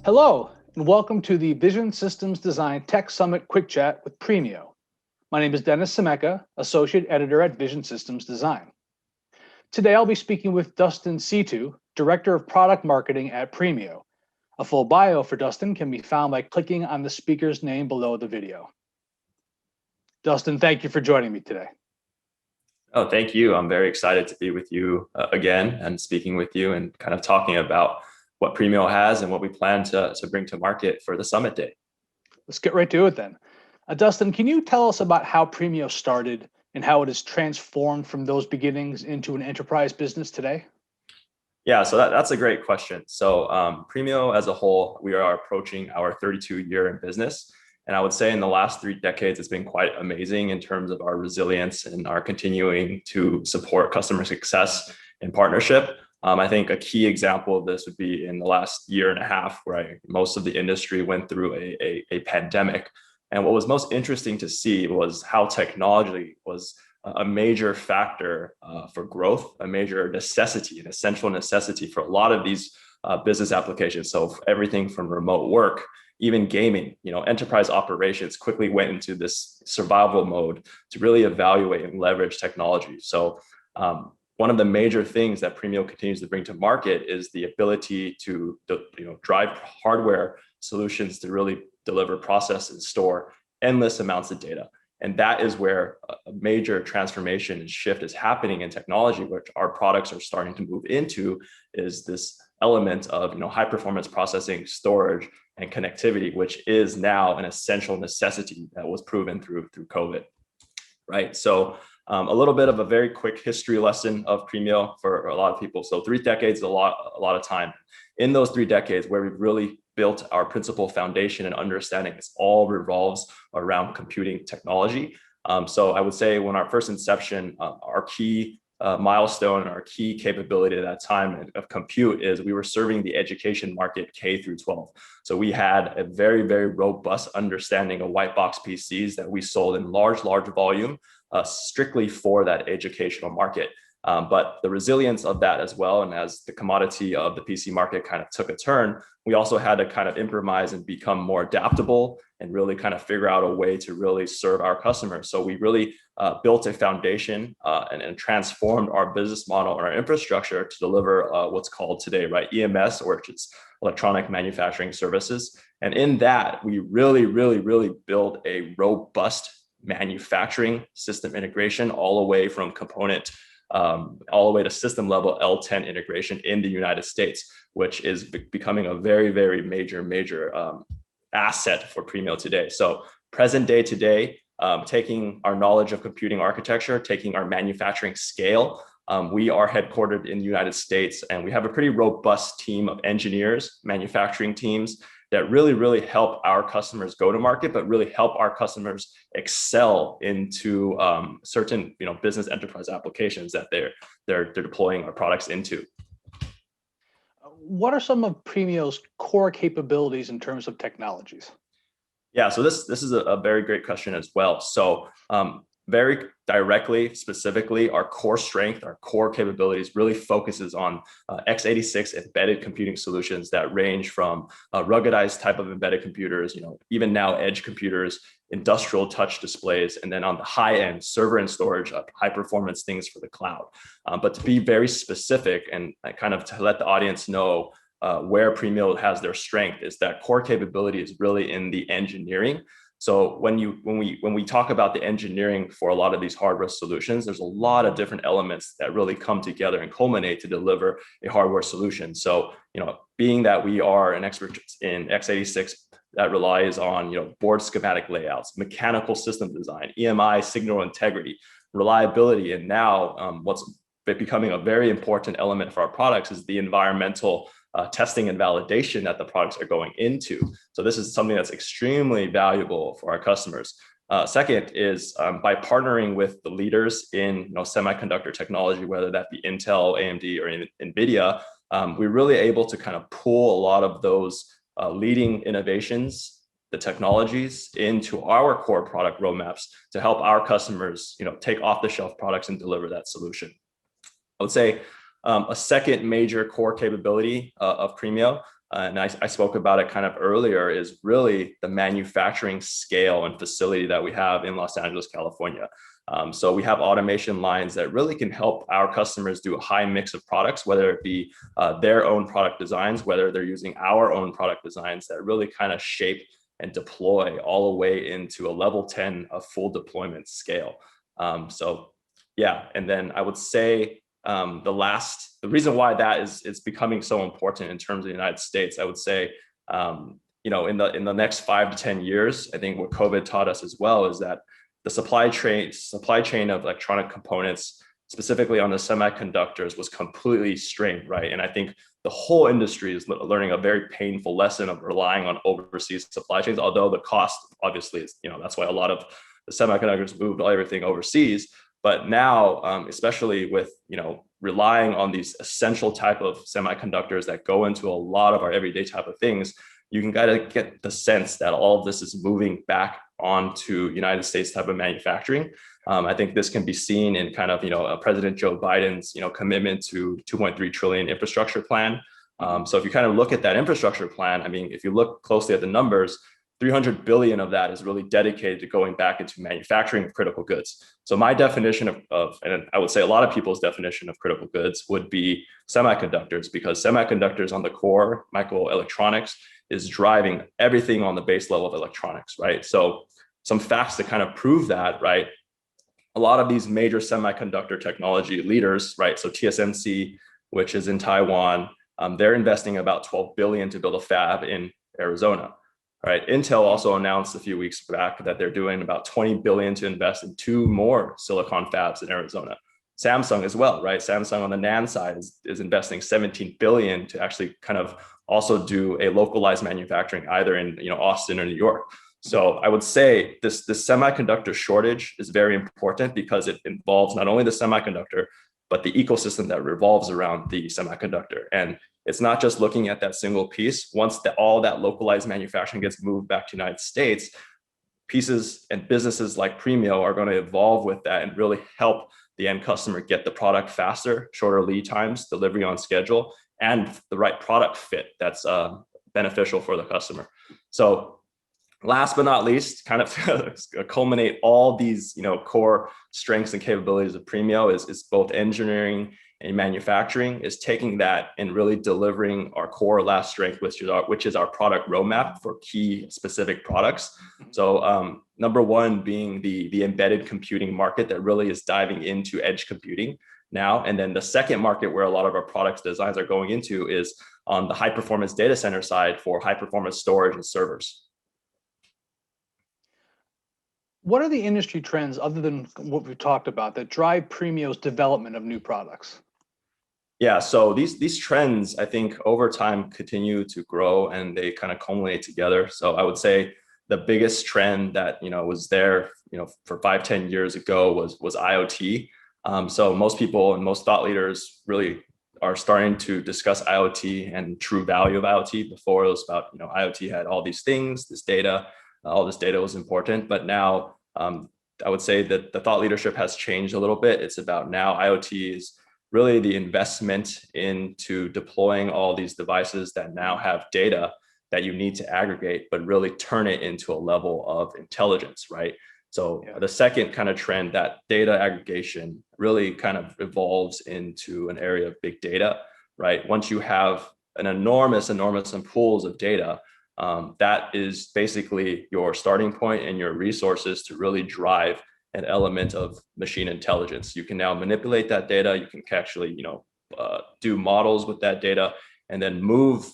Hello, and welcome to the Vision Systems Design Tech Summit Quick Chat with Premio. My name is Dennis Semeka, Associate Editor at Vision Systems Design. Today I'll be speaking with Dustin Situ, Director of Product Marketing at Premio. A full bio for Dustin can be found by clicking on the speaker's name below the video. Dustin, thank you for joining me today. Oh, thank you. I'm very excited to be with you again and speaking with you and kind of talking about what Premio has and what we plan to bring to market for the summit day. Let's get right to it then. Dustin, can you tell us about how Premio started and how it has transformed from those beginnings into an enterprise business today? Yeah, so that's a great question. So Premio as a whole, we are approaching our 32-year in business. And I would say in the last 3 decades, it's been quite amazing in terms of our resilience and our continuing to support customer success and partnership. I think a key example of this would be in the last year and a half, where most of the industry went through a pandemic. And what was most interesting to see was how technology was a major factor for growth, a major necessity, an essential necessity for a lot of these business applications. So everything from remote work, even gaming, enterprise operations quickly went into this survival mode to really evaluate and leverage technology. So one of the major things that Premio continues to bring to market is the ability to drive hardware solutions to really deliver, process, and store endless amounts of data. And that is where a major transformation and shift is happening in technology, which our products are starting to move into, is this element of high performance processing, storage, and connectivity, which is now an essential necessity that was proven through COVID, right? So a little bit of a very quick history lesson of Premio for a lot of people. So 3 decades is a lot of time. In those 3 decades, where we've really built our principal foundation and understanding, it all revolves around computing technology. So I would say when our first inception, our key milestone, our key capability at that time of compute is we were serving the education market K through 12. So we had a very, very robust understanding of white box PCs that we sold in large volume, strictly for that educational market. But the resilience of that as well, and as the commodity of the PC market kind of took a turn, we also had to kind of improvise and become more adaptable and really kind of figure out a way to really serve our customers. So we really built a foundation and transformed our business model and our infrastructure to deliver what's called today, right, EMS, or it's electronic manufacturing services. And in that, we really build a robust manufacturing system integration all the way from component all the way to system level L10 integration in the United States, which is becoming a very major asset for Premio today. So present day today, taking our knowledge of computing architecture, taking our manufacturing scale, we are headquartered in the United States, and we have a pretty robust team of engineers, manufacturing teams that really help our customers go to market, but really help our customers excel into certain business enterprise applications that they're deploying our products into. What are some of Premio's core capabilities in terms of technologies? Yeah, so this is a very great question as well. So very directly, specifically, our core strength, our core capabilities really focuses on x86 embedded computing solutions that range from ruggedized type of embedded computers, even now edge computers, industrial touch displays, and then on the high end, server and storage, high performance things for the cloud. But to be very specific and kind of to let the audience know where Premio has their strength, is that core capability is really in the engineering. So when we talk about the engineering for a lot of these hardware solutions, there's a lot of different elements that really come together and culminate to deliver a hardware solution. So being that we are an expert in x86 that relies on board schematic layouts, mechanical system design, EMI signal integrity, reliability, and now what's becoming a very important element for our products is the environmental testing and validation that the products are going into. So this is something that's extremely valuable for our customers. Second is by partnering with the leaders in semiconductor technology, whether that be Intel, AMD, or NVIDIA, we're really able to kind of pull a lot of those leading innovations, the technologies, into our core product roadmaps to help our customers take off-the-shelf products and deliver that solution. I would say a second major core capability of Premio and I spoke about it kind of earlier, is really the manufacturing scale and facility that we have in Los Angeles, California. So we have automation lines that really can help our customers do a high mix of products, whether it be their own product designs, whether they're using our own product designs that really kind of shape and deploy all the way into a level 10 of full deployment scale. So yeah, and then I would say the reason why that is becoming so important in terms of the United States, I would say, in the next 5 to 10 years, I think what COVID taught us as well is that the supply chain of electronic components, specifically on the semiconductors, was completely strained, right? And I think the whole industry is learning a very painful lesson of relying on overseas supply chains, although the cost obviously is, that's why a lot of the semiconductors moved everything overseas. But now, especially with, relying on these essential type of semiconductors that go into a lot of our everyday type of things, you can kind of get the sense that all of this is moving back onto United States type of manufacturing. I think this can be seen in kind of, President Joe Biden's, commitment to 2.3 trillion infrastructure plan. So if you kind of look at that infrastructure plan, I mean, if you look closely at the numbers, 300 billion of that is really dedicated to going back into manufacturing of critical goods. So my definition of, and I would say a lot of people's definition of critical goods would be semiconductors, because semiconductors on the core, microelectronics, is driving everything on the base level of electronics, right? So some facts to kind of prove that, right? A lot of these major semiconductor technology leaders, right? So TSMC, which is in Taiwan, they're investing about 12 billion to build a fab in Arizona. Right. Intel also announced a few weeks back that they're doing about 20 billion to invest in 2 more silicon fabs in Arizona. Samsung as well, right? Samsung on the NAND side is investing 17 billion to actually kind of also do a localized manufacturing either in Austin or New York. So I would say this semiconductor shortage is very important because it involves not only the semiconductor, but the ecosystem that revolves around the semiconductor. And it's not just looking at that single piece. Once all that localized manufacturing gets moved back to the United States, pieces and businesses like Premio are going to evolve with that and really help the end customer get the product faster, shorter lead times, delivery on schedule, and the right product fit that's beneficial for the customer. So last but not least, kind of culminate all these core strengths and capabilities of Premio is both engineering and manufacturing, is taking that and really delivering our core last strength, which is our product roadmap for key specific products. So number one being the embedded computing market that really is diving into edge computing now. And then the second market where a lot of our products designs are going into is on the high performance data center side for high performance storage and servers. What are the industry trends other than what we've talked about that drive Premio's development of new products? Yeah, so these trends, I think over time continue to grow and they kind of culminate together. So I would say the biggest trend that was there for 5-10 years ago was IoT. So most people and most thought leaders really are starting to discuss IoT and true value of IoT. Before it was about IoT had all these things, this data, all this data was important, but now I would say that the thought leadership has changed a little bit. It's about now IoT is really the investment into deploying all these devices that now have data that you need to aggregate, but really turn it into a level of intelligence, right? So the second kind of trend, that data aggregation really kind of evolves into an area of big data, right? Once you have an enormous pools of data, that is basically your starting point and your resources to really drive an element of machine intelligence. You can now manipulate that data. You can actually, do models with that data and then move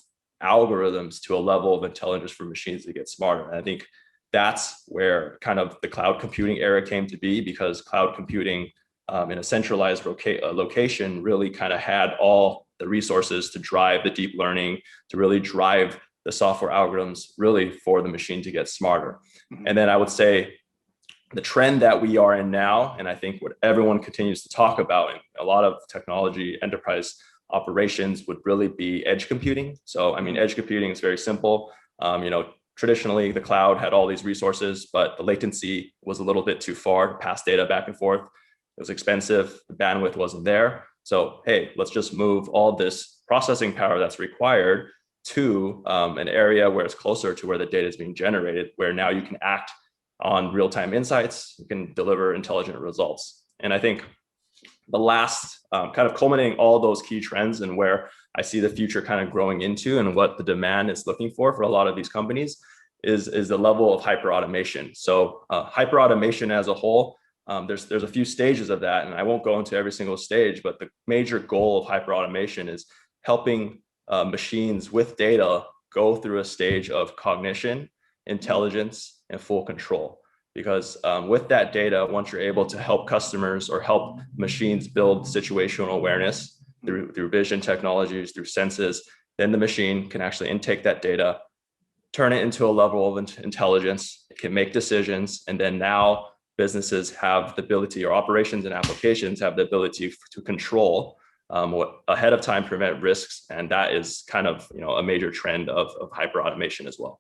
algorithms to a level of intelligence for machines to get smarter. And I think that's where kind of the cloud computing era came to be, because cloud computing in a centralized location really kind of had all the resources to drive the deep learning, to really drive the software algorithms really for the machine to get smarter. And then I would say the trend that we are in now, and I think what everyone continues to talk about in a lot of technology enterprise operations, would really be edge computing. So, I mean, edge computing is very simple. Traditionally, the cloud had all these resources, but the latency was a little bit too far to pass data back and forth. It was expensive. The bandwidth wasn't there. So, hey, let's just move all this processing power that's required to an area where it's closer to where the data is being generated, where now you can act on real-time insights, you can deliver intelligent results. And I think the last kind of culminating all those key trends and where I see the future kind of growing into and what the demand is looking for a lot of these companies is the level of hyper automation. So hyper automation as a whole, there's a few stages of that, and I won't go into every single stage, but the major goal of hyper automation is helping machines with data go through a stage of cognition, intelligence, and full control. Because with that data, once you're able to help customers or help machines build situational awareness through vision technologies, through senses, then the machine can actually intake that data, turn it into a level of intelligence, it can make decisions, and then now businesses have the ability, or operations and applications have the ability to control what ahead of time, prevent risks, and that is kind of a major trend of hyper automation as well.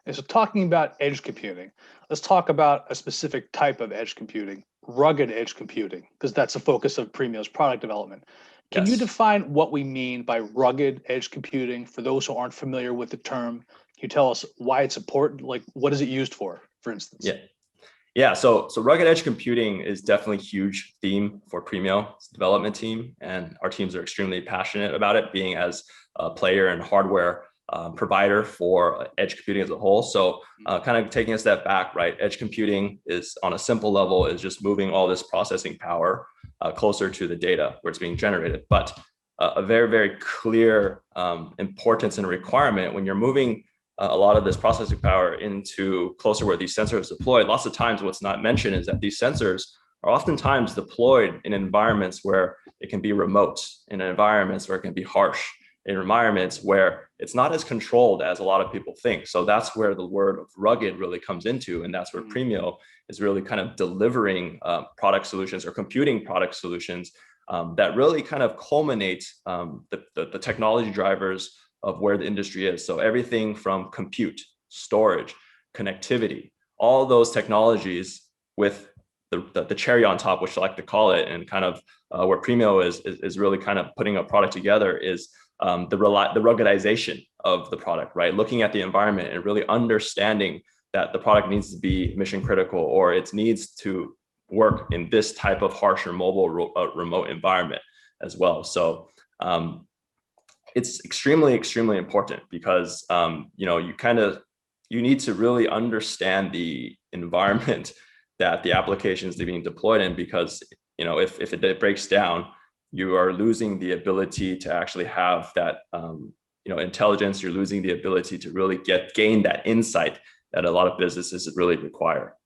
And so talking about edge computing, let's talk about a specific type of edge computing, rugged edge computing, because that's the focus of Premio's product development. Can you define what we mean by rugged edge computing for those who aren't familiar with the term? Can you tell us why it's important? Like, what is it used for instance? Yeah. So rugged edge computing is definitely a huge theme for Premio's development team, and our teams are extremely passionate about it, being as a player and hardware provider for edge computing as a whole. So kind of taking a step back, right? Edge computing is, on a simple level, is just moving all this processing power closer to the data where it's being generated. But a very, very clear importance and requirement when you're moving a lot of this processing power into closer where these sensors are deployed. Lots of times what's not mentioned is that these sensors are oftentimes deployed in environments where it can be remote, in environments where it can be harsh, in environments where it's not as controlled as a lot of people think. So that's where the word of rugged really comes into, and that's where Premio is really kind of delivering product solutions or computing product solutions that really kind of culminate the technology drivers of where the industry is. So everything from compute, storage, connectivity, all those technologies with the cherry on top, which I like to call it, and kind of where Premio is really kind of putting a product together is the ruggedization of the product, right? Looking at the environment and really understanding that the product needs to be mission critical, or it needs to work in this type of harsh or mobile remote environment as well. So it's extremely, extremely important because you need to really understand the environment that the applications are being deployed in, because if it breaks down, you are losing the ability to actually have that intelligence. You're losing the ability to really gain that insight that a lot of businesses really require.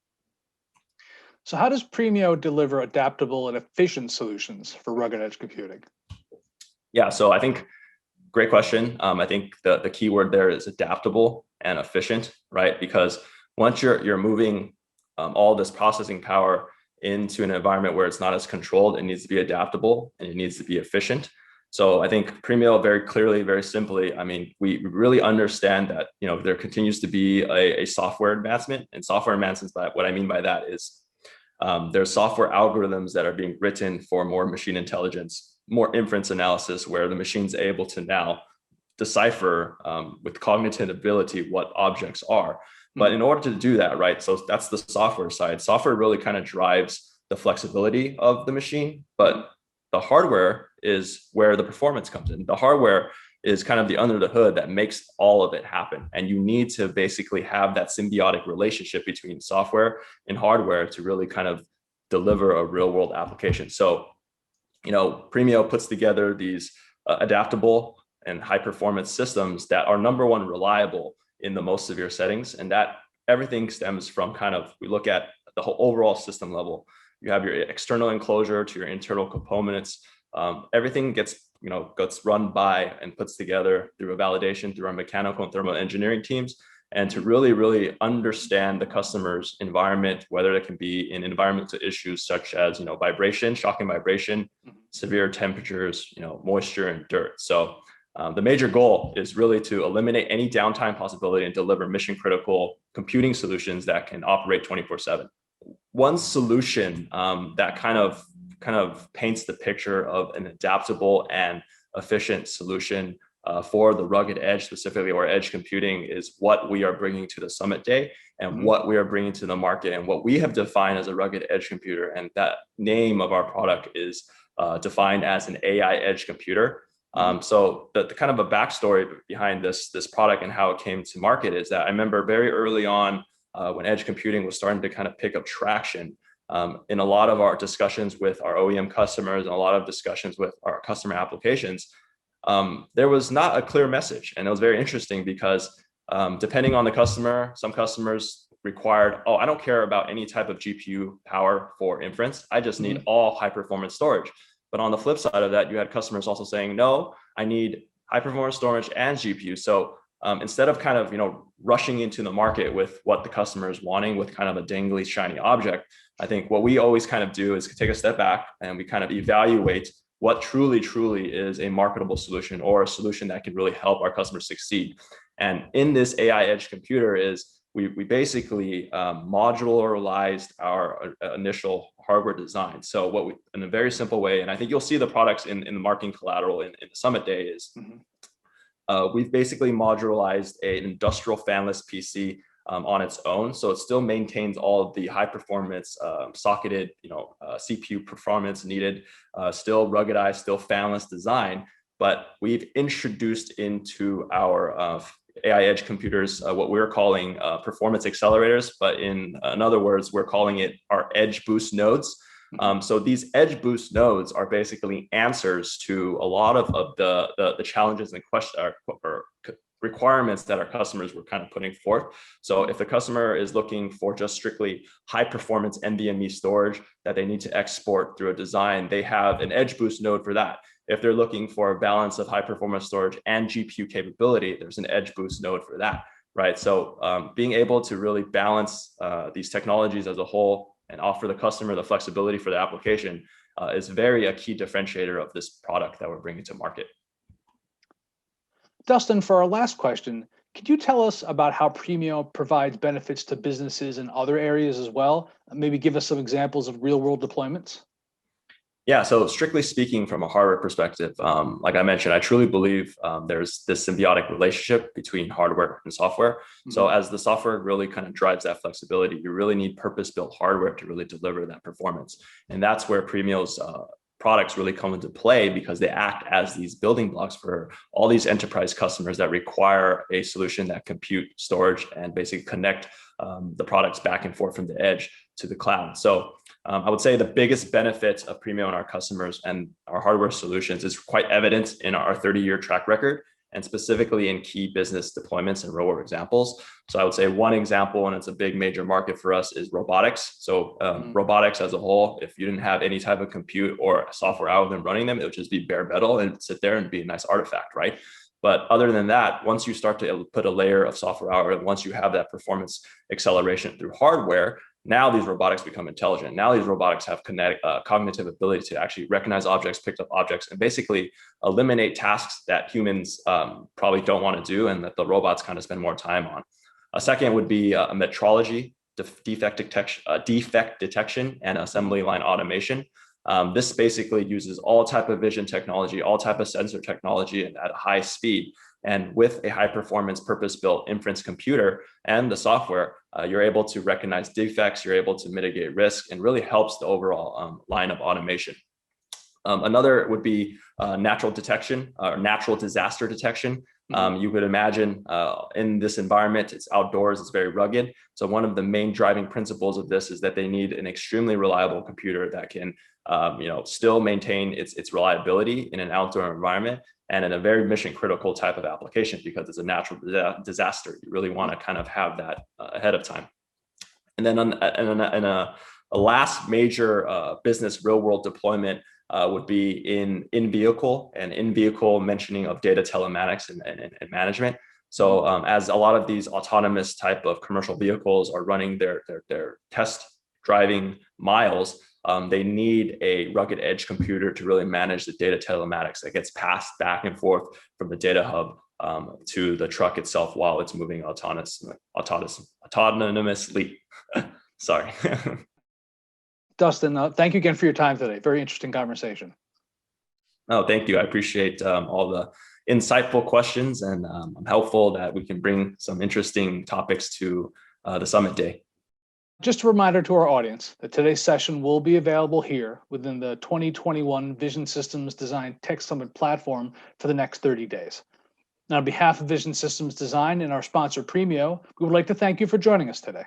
So how does Premio deliver adaptable and efficient solutions for rugged edge computing? Yeah, so I think great question. I think the key word there is adaptable and efficient, right? Because once you're moving all this processing power into an environment where it's not as controlled, it needs to be adaptable and it needs to be efficient. So I think Premio very clearly, very simply, we really understand that there continues to be a software advancement, and software advancements. But what I mean by that is there's software algorithms that are being written for more machine intelligence, more inference analysis, where the machine's able to now decipher with cognitive ability what objects are. But in order to do that, right, so that's the software side. Software really kind of drives the flexibility of the machine, but the hardware is where the performance comes in. The hardware is kind of the under the hood that makes all of it happen. And you need to basically have that symbiotic relationship between software and hardware to really kind of deliver a real world application. So, Premio puts together these adaptable and high performance systems that are, number one, reliable in the most severe settings. And that everything stems from we look at the whole overall system level. You have your external enclosure to your internal components. Everything gets run by and puts together through a validation through our mechanical and thermal engineering teams, and to really, really understand the customer's environment, whether it can be in environmental issues such as vibration, shocking vibration, severe temperatures, moisture and dirt. So the major goal is really to eliminate any downtime possibility and deliver mission critical computing solutions that can operate 24/7. One solution that kind of paints the picture of an adaptable and efficient solution for the rugged edge specifically, or edge computing, is what we are bringing to the Summit Day and what we are bringing to the market and what we have defined as a rugged edge computer. And that name of our product is defined as an AI edge computer. So the kind of a backstory behind this product and how it came to market is that I remember very early on when edge computing was starting to kind of pick up traction, in a lot of our discussions with our OEM customers and a lot of discussions with our customer applications, there was not a clear message. And it was very interesting because depending on the customer, some customers required, oh, I don't care about any type of GPU power for inference. I just need all high performance storage. But on the flip side of that, you had customers also saying, no, I need high performance storage and GPU. So instead of kind of, rushing into the market with what the customer is wanting with kind of a dangly shiny object, I think what we always kind of do is take a step back and we kind of evaluate what truly is a marketable solution or a solution that can really help our customers succeed. And in this AI edge computer is we basically modularized our initial hardware design. So what we, in a very simple way, and I think you'll see the products in the marketing collateral in the Summit Day, is we've basically modularized an industrial fanless PC on its own. So it still maintains all of the high performance socketed, CPU performance needed, still ruggedized, still fanless design. But we've introduced into our AI edge computers what we're calling performance accelerators, but in other words, we're calling it our edge boost nodes. So these edge boost nodes are basically answers to a lot of the challenges and questions or requirements that our customers were kind of putting forth. So if the customer is looking for just strictly high performance NVMe storage that they need to export through a design, they have an edge boost node for that. If they're looking for a balance of high performance storage and GPU capability, there's an edge boost node for that, right? So being able to really balance these technologies as a whole and offer the customer the flexibility for the application is a key differentiator of this product that we're bringing to market. Dustin, for our last question, could you tell us about how Premio provides benefits to businesses in other areas as well? Maybe give us some examples of real world deployments. Yeah, so strictly speaking from a hardware perspective, like I mentioned, I truly believe there's this symbiotic relationship between hardware and software. So as the software really kind of drives that flexibility, you really need purpose-built hardware to really deliver that performance. And that's where Premio's products really come into play, because they act as these building blocks for all these enterprise customers that require a solution that compute, storage, and basically connect the products back and forth from the edge to the cloud. So I would say the biggest benefit of Premio and our customers and our hardware solutions is quite evident in our 30-year track record, and specifically in key business deployments and real-world examples. So I would say one example, and it's a big major market for us, is robotics. So robotics as a whole, if you didn't have any type of compute or software algorithm running them, it would just be bare metal and sit there and be a nice artifact, right? But other than that, once you start to put a layer of software algorithm, once you have that performance acceleration through hardware, now these robotics become intelligent. Now these robotics have cognitive ability to actually recognize objects, pick up objects, and basically eliminate tasks that humans probably don't want to do and that the robots kind of spend more time on. A second would be metrology, defect detection, and assembly line automation. This basically uses all type of vision technology, all type of sensor technology, and at a high speed. And with a high performance purpose-built inference computer and the software, you're able to recognize defects, you're able to mitigate risk, and really helps the overall line of automation. Another would be natural detection or natural disaster detection. You could imagine in this environment, it's outdoors, it's very rugged. So one of the main driving principles of this is that they need an extremely reliable computer that can still maintain its reliability in an outdoor environment and in a very mission critical type of application, because it's a natural disaster. You really want to kind of have that ahead of time. And then a last major business real world deployment would be in vehicle mentioning of data telematics and management. So as a lot of these autonomous type of commercial vehicles are running their test driving miles, they need a rugged edge computer to really manage the data telematics that gets passed back and forth from the data hub to the truck itself while it's moving autonomously. Sorry. Dustin, thank you again for your time today. Very interesting conversation. No, thank you. I appreciate all the insightful questions, and I'm helpful that we can bring some interesting topics to the summit day. Just a reminder to our audience that today's session will be available here within the 2021 Vision Systems Design Tech Summit platform for the next 30 days. Now, on behalf of Vision Systems Design and our sponsor Premio, we would like to thank you for joining us today.